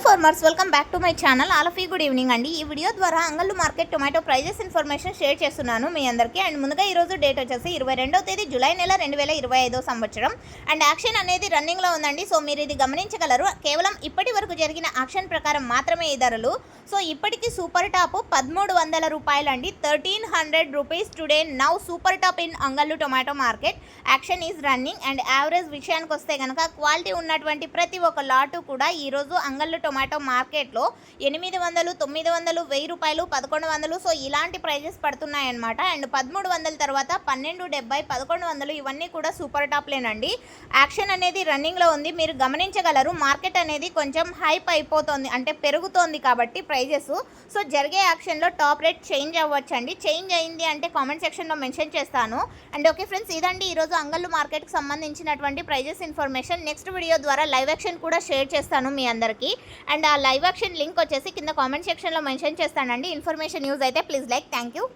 Farmers welcome back to my channel. All of you good evening అండి. ఈ video ద్వారా Angallu market tomato prices information share చేస్తున్నాను మీ అందరికీ. అండ్ ముందుగా ఈరోజు డేట్ వచ్చేసి 22వ తేదీ జూలై నెల 2025 సంవత్సరం. అండ్ యాక్షన్ అనేది రన్నింగ్లో ఉందండి. సో మీరు ఇది గమనించగలరు. కేవలం ఇప్పటి వరకు జరిగిన యాక్షన్ ప్రకారం మాత్రమే ఈ ధరలు. సో ఇప్పటికీ సూపర్ టాప్ 1300 రూపాయలు అండి. 1300 rupees today now super top in Angallu tomato market. Action is running. And average విషయానికి వస్తే కనుక క్వాలిటీ ఉన్నటువంటి ప్రతి ఒక్క లాటు కూడా ఈరోజు అంగళ్ళు టొమాటో మార్కెట్లో 800, 900, 1000 రూపాయలు, 1100. సో ఇలాంటి ప్రైజెస్ పడుతున్నాయన్నమాట. అండ్ 1300 తర్వాత 1270, 1100 ఇవన్నీ కూడా సూపర్ టాప్లేనండి. యాక్షన్ అనేది రన్నింగ్లో ఉంది. మీరు గమనించగలరు. మార్కెట్ అనేది కొంచెం హైప్ అయిపోతుంది, అంటే పెరుగుతోంది కాబట్టి ప్రైజెస్. సో జరిగే యాక్షన్లో టాప్ రేట్ చేంజ్ అవ్వచ్చండి. చేంజ్ అయింది అంటే కామెంట్ సెక్షన్లో మెన్షన్ చేస్తాను. అండ్ ఓకే ఫ్రెండ్స్, ఇదండి ఈరోజు అంగళ్ళు మార్కెట్కి సంబంధించినటువంటి ప్రైజెస్ ఇన్ఫర్మేషన్. నెక్స్ట్ వీడియో ద్వారా లైవ్ యాక్షన్ కూడా షేర్ చేస్తాను మీ అందరికీ. అండ్ ఆ లైవ్ యాక్షన్ లింక్ వచ్చేసి కింద కామెంట్ సెక్షన్లో మెన్షన్ చేస్తానండి. ఇన్ఫర్మేషన్ యూజ్ అయితే ప్లీజ్ లైక్. Thank you.